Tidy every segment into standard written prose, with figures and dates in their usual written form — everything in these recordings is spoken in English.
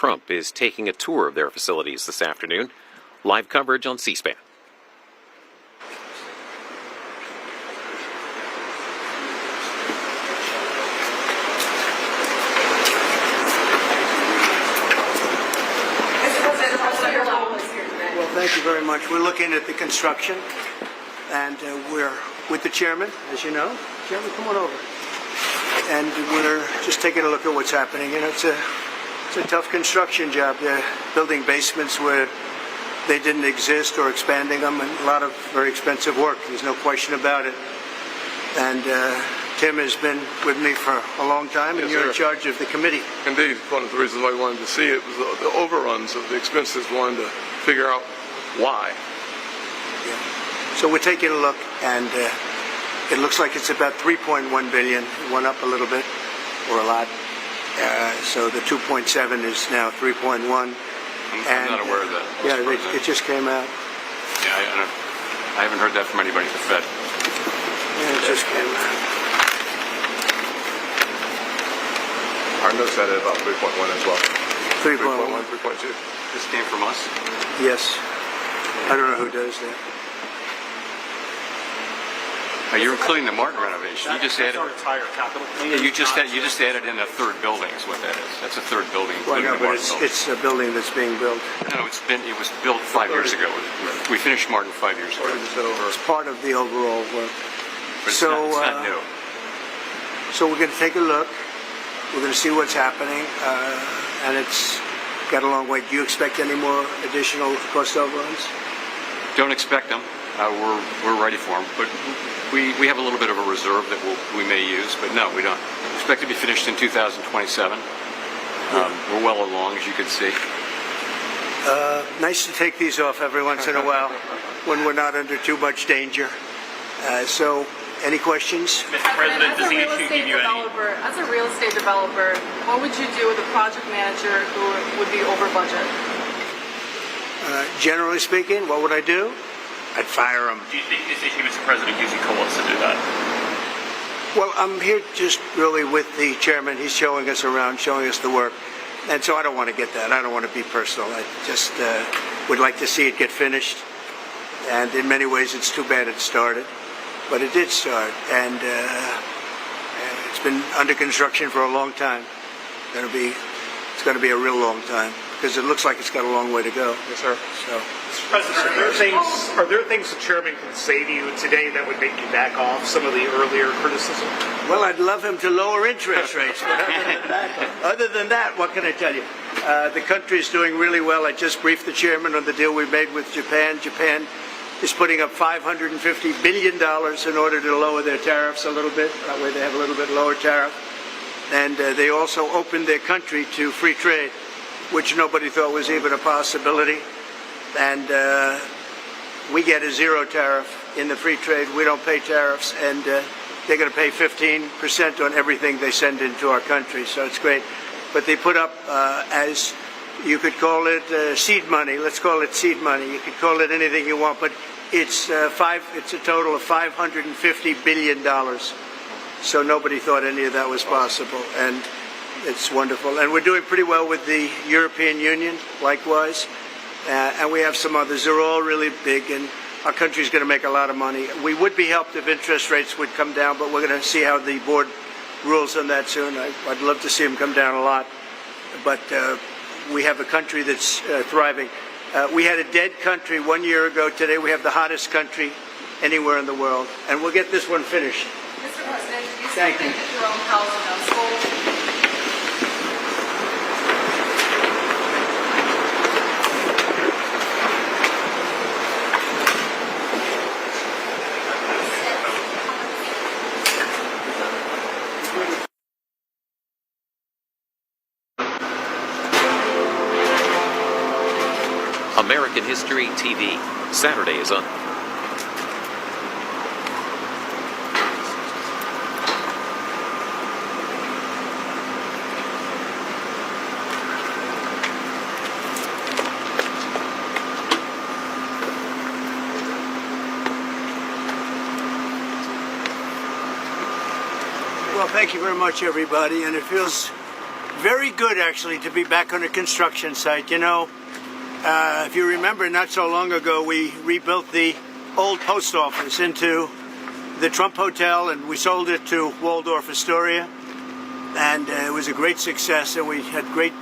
Trump is taking a tour of their facilities this afternoon. Live coverage on C-SPAN. Well, thank you very much. We're looking at the construction, and we're with the chairman, as you know. Chairman, come on over. And we're just taking a look at what's happening. You know, it's a tough construction job. They're building basements where they didn't exist or expanding them, and a lot of very expensive work. There's no question about it. And Tim has been with me for a long time, and you're in charge of the committee. Indeed. One of the reasons why I wanted to see it was the overruns of the expenses, wanted to figure out why. Yeah. So we're taking a look, and it looks like it's about $3.1 billion. It went up a little bit, or a lot. So the 2.7 is now 3.1. I'm not aware of that. Yeah, it just came out. Yeah, I haven't heard that from anybody at the Fed. Yeah, it just came out. Our notes had it about 3.1 as well. 3.1. 3.2. This came from us? Yes. I don't know who does that. You're including the Martin renovation. You just added. Our entire capital. Yeah, you just added in a third building. Is what that is. That's a third building. Well, no, the but Martin building. it's a building that's being built. No, it was built 5 years ago. We finished Martin 5 years ago. It's part of the overall work. But it's not new. So we're going to take a look. We're going to see what's happening, and it's got a long way. Do you expect any more additional cost overruns? Don't expect them. We're ready for them, but we have a little bit of a reserve that we may use, but no, we don't. Expect to be finished in 2027. We're well along, as you can see. Nice to take these off every once in a while when we're not under too much danger. So, any questions? Mr. President, does the issue give you any? As a real estate developer, what would you do with a project manager who would be over budget? Generally speaking, what would I do? I'd fire him. Do you think this issue, Mr. President, gives you cause to do that? Well, I'm here just really with the chairman. He's showing us around, showing us the work. And so I don't want to get that. I don't want to be personal. I just would like to see it get finished. And in many ways, it's too bad it started. But it did start. And it's been under construction for a long time. It's going to be a real long time, because it looks like it's got a long way to go. Yes, sir. So, Mr. President, are there things the chairman can say to you today that would make you back off some of the earlier criticism? well, I'd love him to lower interest rates. But other than that, what can I tell you? The country is doing really well. I just briefed the chairman on the deal we made with Japan. Japan is putting up $550 billion in order to lower their tariffs a little bit. That way they have a little bit lower tariff. And they also opened their country to free trade, which nobody thought was even a possibility. And we get a zero tariff in the free trade. We don't pay tariffs, and they're going to pay 15% on everything they send into our country. So it's great. But they put up, as you could call it, seed money. Let's call it seed money. You could call it anything you want, but it's a total of $550 billion. So nobody thought any of that was possible, and it's wonderful. And we're doing pretty well with the European Union, likewise, and we have some others. They're all really big, and our country's going to make a lot of money. We would be helped if interest rates would come down, but we're going to see how the board rules on that soon. I'd love to see them come down a lot, but we have a country that's thriving. We had a dead country 1 year ago. Today we have the hottest country anywhere in the world, and we'll get this one finished. Mr. President, you Thank you. think that your own housing household? American History TV. Saturday is on. Well, thank you very much, everybody, and it feels Very good, actually, to be back on a construction site. You know, if you remember, not so long ago, we rebuilt the old post office into the Trump Hotel, and we sold it to Waldorf Astoria, and it was a great success, and we had great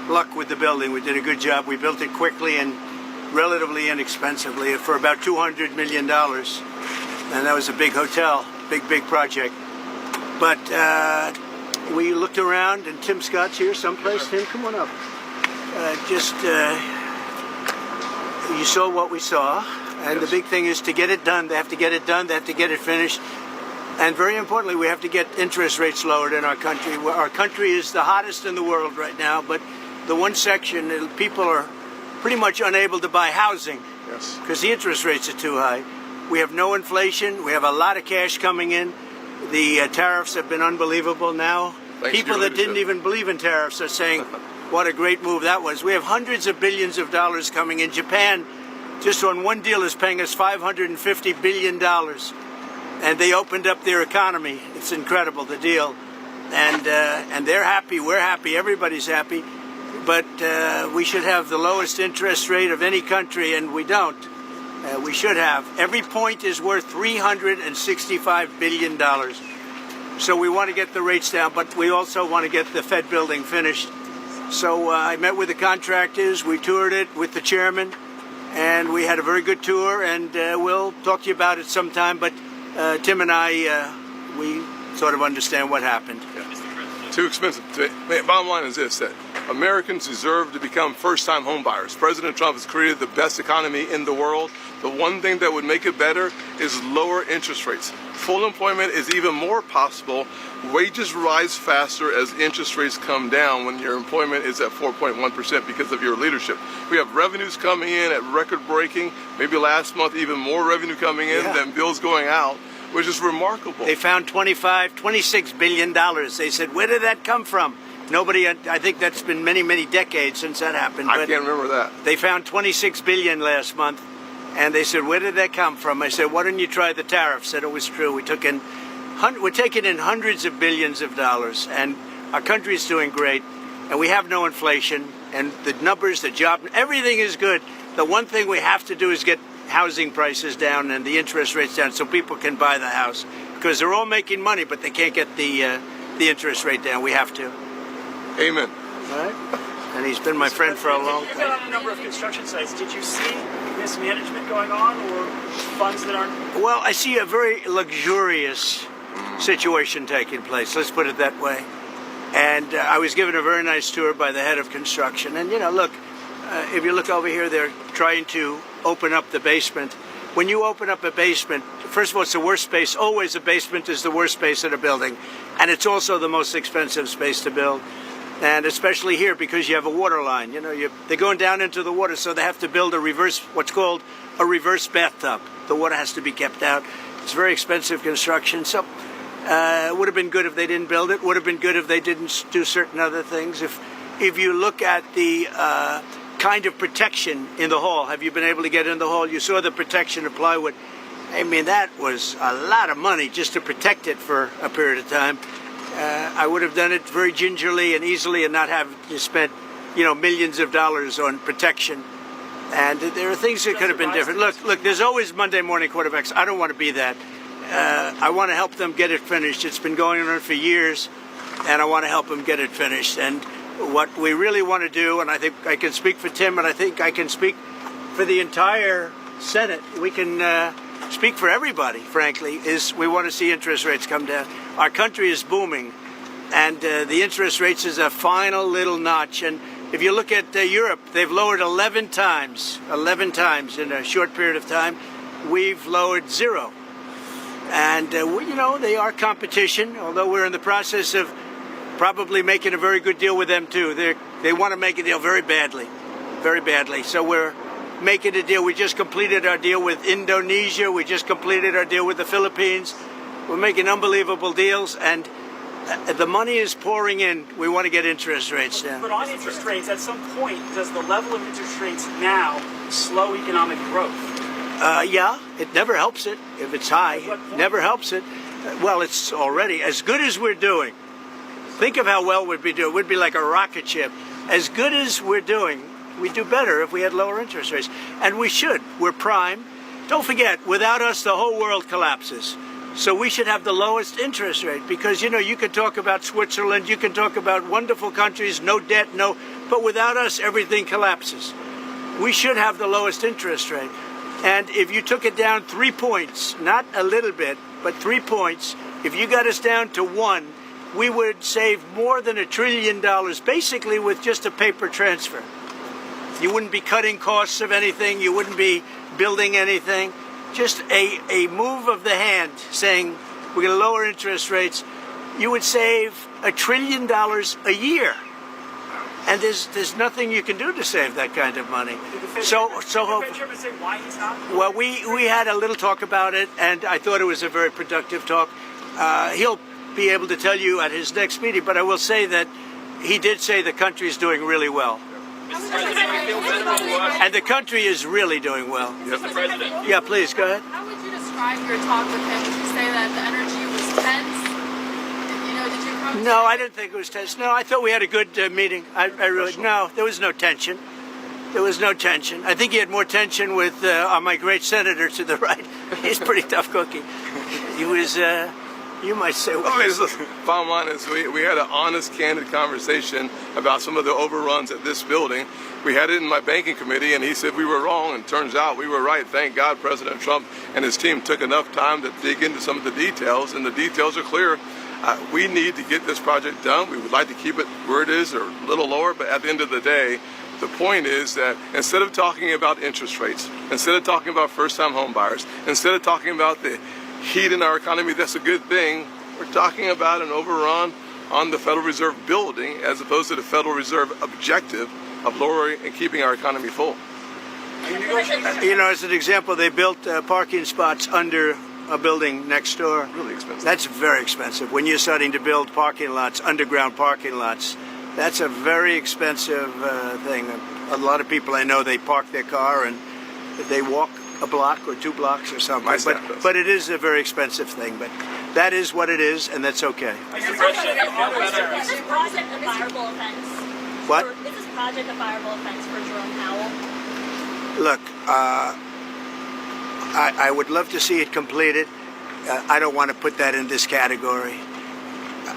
luck with the building. We did a good job. We built it quickly and relatively inexpensively for about $200 million, and that was a big hotel, big project. But we looked around, and Tim Scott's here someplace. Tim, come on up. You saw what we saw. And the big thing is to get it done. They have to get it done. They have to get it finished. And very importantly, we have to get interest rates lowered in our country. Our country is the hottest in the world right now, but the one section, people are pretty much unable to buy housing because the interest rates are too high. We have no inflation. We have a lot of cash coming in. The tariffs have been unbelievable now. People that didn't even believe in tariffs are saying, what a great move that was. We have hundreds of billions of dollars coming in. Japan, just on one deal, is paying us $550 billion. And they opened up their economy. It's incredible, the deal. And they're happy, we're happy, everybody's happy. But we should have the lowest interest rate of any country, and we don't. We should have. Every point is worth $365 billion. So we want to get the rates down, but we also want to get the Fed building finished. So I met with the contractors, we toured it with the chairman, and we had a very good tour, and we'll talk to you about it sometime. But Tim and I, we sort of understand what happened. Too expensive. Bottom line is this, that Americans deserve to become first-time home buyers. President Trump has created the best economy in the world. The one thing that would make it better is lower interest rates. Full employment is even more possible. Wages rise faster as interest rates come down when your employment is at 4.1% because of your leadership. We have revenues coming in at record-breaking, maybe last month even more revenue coming in than bills going out, which is remarkable. They found $26 billion. They said, where did that come from? Nobody, I think that's been many, many decades since that happened. I can't remember that. They found $26 billion last month, and they said, where did that come from? I said, why don't you try the tariffs? Said it was true. We're taking in hundreds of billions of dollars, and our country is doing great, and we have no inflation, and the numbers, the job, everything is good. The one thing we have to do is get housing prices down and the interest rates down so people can buy the house, because they're all making money, but they can't get the interest rate down. We have to. Amen. All right. And he's been my friend for a long time. You've been on a number of construction sites. Did you see mismanagement going on or funds that aren't? Well, I see a very luxurious situation taking place. Let's put it that way. And I was given a very nice tour by the head of construction. And, look, if you look over here, they're trying to open up the basement. When you open up a basement, first of all, it's the worst space. Always a basement is the worst space in a building. And it's also the most expensive space to build. And especially here because you have a water line. They're going down into the water, so they have to build what's called a reverse bathtub. The water has to be kept out. It's very expensive construction. So it would have been good if they didn't build it. Would have been good if they didn't do certain other things. If you look at the kind of protection in the hall, have you been able to get in the hall? You saw the protection of plywood. I mean, that was a lot of money just to protect it for a period of time. I would have done it very gingerly and easily and not have to spend, millions of dollars on protection. And there are things that could have been different. Look, there's always Monday morning quarterbacks. I don't want to be that. I want to help them get it finished. It's been going on for years, and I want to help them get it finished. And what we really want to do, and I think I can speak for Tim, and I think I can speak for the entire Senate, we can speak for everybody, frankly, is we want to see interest rates come down. Our country is booming, and the interest rates is a final little notch. And if you look at Europe, they've lowered 11 times in a short period of time. We've lowered 0. And, they are competition, although we're in the process of probably making a very good deal with them, too. They want to make a deal very badly. So we're making a deal. We just completed our deal with Indonesia. We just completed our deal with the Philippines. We're making unbelievable deals, and the money is pouring in. We want to get interest rates down. But on interest rates, at some point, does the level of interest rates now slow economic growth? Yeah, it never helps it if it's high. Never helps it. Well, it's already as good as we're doing. Think of how well we'd be doing. We'd be like a rocket ship. As good as we're doing, we'd do better if we had lower interest rates. And we should. We're prime. Don't forget, without us, the whole world collapses. So we should have the lowest interest rate because, you know, you can talk about Switzerland, you can talk about wonderful countries, no debt, but without us, everything collapses. We should have the lowest interest rate. And if you took it down 3 points, not a little bit, but 3 points, if you got us down to 1, we would save more than $1 trillion, basically with just a paper transfer. You wouldn't be cutting costs of anything, you wouldn't be building anything. Just a move of the hand saying we're going to lower interest rates, you would save $1 trillion a year. And there's nothing you can do to save that kind of money. Well, we had a little talk about it, and I thought it was a very productive talk. He'll be able to tell you at his next meeting, but I will say that he did say the country is doing really well. And the country is really doing well. Mr. President. Yeah, please, go ahead. How would you describe your talk with him? Would you say that the energy was tense? You know, did you come? No, I didn't think it was tense. No, I thought we had a good meeting. No, there was no tension. There was no tension. I think he had more tension with my great senator to the right. He's a pretty tough cookie. He was, you might say. Bottom line is we had an honest, candid conversation about some of the overruns at this building. We had it in my banking committee, and he said we were wrong, and turns out we were right. Thank God President Trump and his team took enough time to dig into some of the details, and the details are clear. We need to get this project done. We would like to keep it where it is or a little lower, but at the end of the day, the point is that instead of talking about interest rates, instead of talking about first-time home buyers, instead of talking about the heat in our economy, that's a good thing. We're talking about an overrun on the Federal Reserve building as opposed to the Federal Reserve objective of lowering and keeping our economy full. You know, as an example, they built parking spots under a building next door. Really expensive. That's very expensive. When you're starting to build parking lots, underground parking lots, that's a very expensive thing. A lot of people I know, they park their car and they walk a block or 2 blocks or something. But it is a very expensive thing. But that is what it is, and that's okay. Mr. President, is this project a fireable offense? What? Is this project a fireable offense for Jerome Powell? Look, I would love to see it completed. I don't want to put that in this category.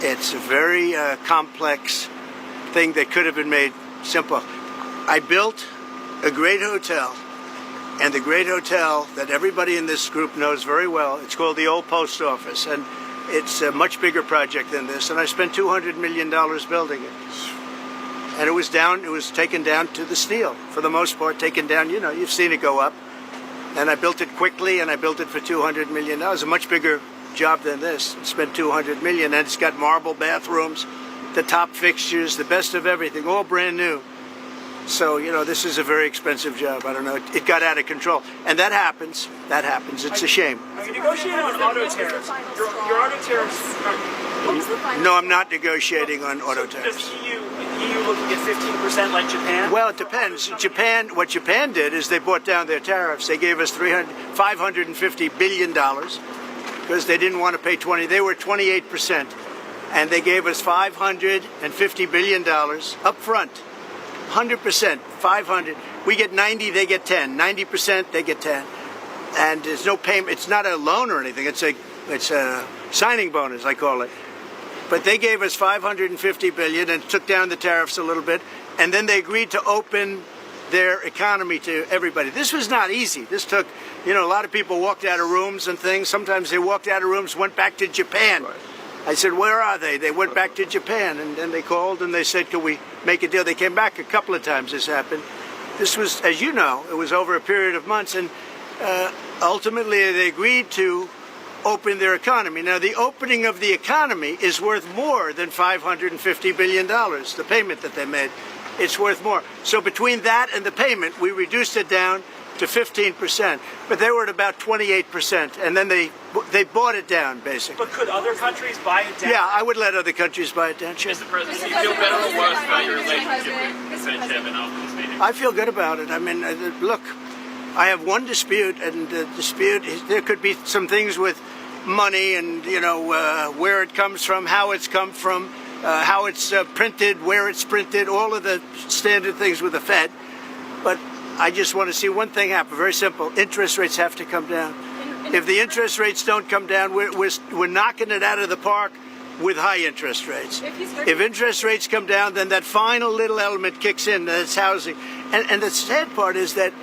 It's a very complex thing that could have been made simple. I built a great hotel, and the great hotel that everybody in this group knows very well, it's called the Old Post Office, and it's a much bigger project than this, and I spent $200 million building it. And it was taken down to the steel, for the most part, taken down, you know, you've seen it go up. And I built it quickly, and I built it for $200 million. It was a much bigger job than this. I spent $200 million, and it's got marble bathrooms, the top fixtures, the best of everything, all brand new. So, you know, this is a very expensive job. I don't know. It got out of control. And that happens. That happens. It's a shame. Are you negotiating on auto tariffs? Your auto tariffs No, I'm not negotiating on auto tariffs. Does EU looking at 15% like Japan? Well, it depends. What Japan did is they brought down their tariffs. They gave us $550 billion because they didn't want to pay 20. They were 28%. And they gave us $550 billion up front. 100%, 500. We get 90, they get 10. 90%, they get 10. And there's no payment. It's not a loan or anything. It's a signing bonus, I call it. But they gave us $550 billion and took down the tariffs a little bit. And then they agreed to open their economy to everybody. This was not easy. This took, you know, a lot of people walked out of rooms and things. Sometimes they walked out of rooms, went back to Japan. Right. I said, where are they? They went back to Japan, and then they called and they said, can we make a deal? They came back a couple of times this happened. This was, as you know, it was over a period of months, and ultimately they agreed to open their economy. Now, the opening of the economy is worth more than $550 billion, the payment that they made. It's worth more. So between that and the payment, we reduced it down to 15%, but they were at about 28%, and then they bought it down, basically. But could other countries buy it down? Yeah, I would let other countries buy it down, sure. Mr. President, do you feel better or worse about your relationship with President Chairman after this meeting? I feel good about it. I mean, look, I have one dispute, and the dispute is there could be some things with money and, you know, where it comes from, how it's come from. how it's printed, where it's printed, all of the standard things with the Fed. But I just want to see one thing happen. Very simple. Interest rates have to come down. If the interest rates don't come down, we're knocking it out of the park with high interest rates. If interest rates come down, then that final little element kicks in, that's housing. And the sad part is that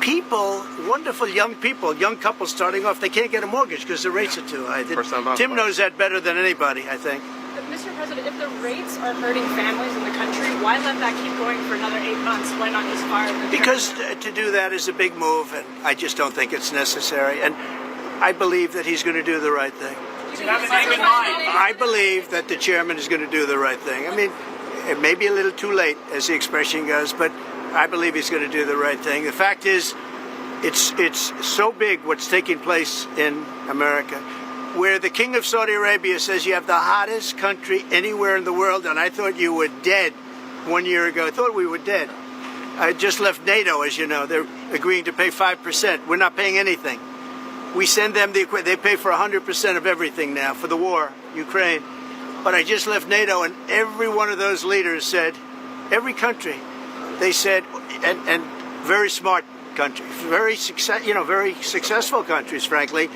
people, wonderful young people, young couples starting off, they can't get a mortgage because the rates are too high. Tim knows that better than anybody, I think. Mr. President, if the rates are hurting families in the country, why let that keep going for another 8 months? Why not just fire the Because to do that is a big move, and I just don't think it's necessary. And I believe that he's going to do the right thing. Do you have a name in mind? I believe that the chairman is going to do the right thing. I mean, it may be a little too late, as the expression goes, but I believe he's going to do the right thing. The fact is, it's so big what's taking place in America, where the king of Saudi Arabia says you have the hottest country anywhere in the world, and I thought you were dead 1 year ago. I thought we were dead. I just left NATO, as you know. They're agreeing to pay 5%. We're not paying anything. We send them the equipment. They pay for 100% of everything now for the war, Ukraine. But I just left NATO, and every one of those leaders said, every country, they said, and very smart countries, very successful countries, frankly,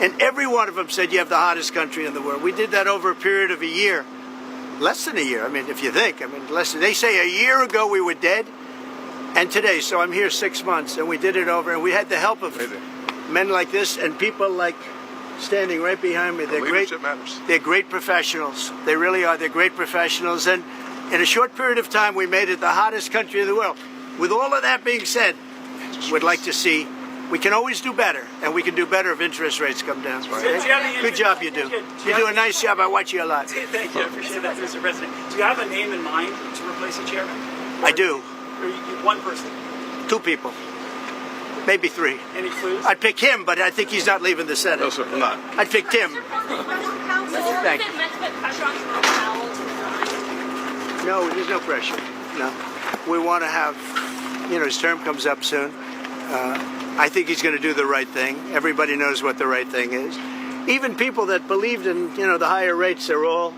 and every one of them said you have the hottest country in the world. We did that over a period of a year, less than a year. I mean, if you think, less than, they say a year ago we were dead, and today, so I'm here 6 months, and we did it over, and we had the help of men like this and people like standing right behind me. They're great. Matters. They're great professionals. They really are. They're great professionals. And in a short period of time, we made it the hottest country in the world. With all of that being said, we'd like to see, we can always do better, and we can do better if interest rates come down. Good job you do. You do a nice job. I watch you a lot. Thank you. I appreciate that, Mr. President. Do you have a name in mind to replace the chairman? I do. Or one person? 2 people. Maybe 3. Any clues? I'd pick him, but I think he's not leaving the Senate. No, sir, I'm not. I'd pick Tim. Thank you. No, there's no pressure. No. We want to have, his term comes up soon. I think he's going to do the right thing. Everybody knows what the right thing is. Even people that believed in, the higher rates, they're all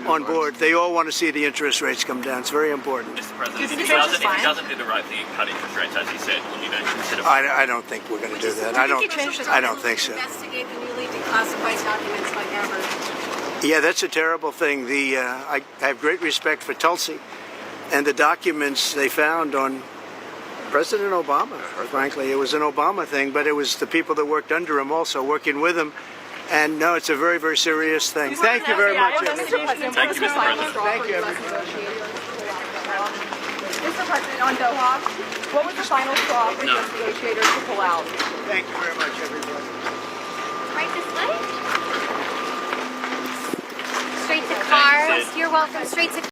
on board. They all want to see the interest rates come down. It's very important. Mr. President, if he doesn't do the right thing and cut interest rates, as he said, will you then consider... I don't think we're going to do that. I don't think so. Investigate the newly declassified documents like ever. Yeah, that's a terrible thing. I have great respect for Tulsi and the documents they found on President Obama. Frankly, it was an Obama thing, but it was the people that worked under him also, working with him. And no, it's a very, very serious thing. Thank you very much. Thank you, Mr. President. Thank you, Mr. President, on Doha, what was the final straw for U.S. negotiators to pull out? Thank you very much, everybody. Right this way. Straight to cars. You're welcome. Straight to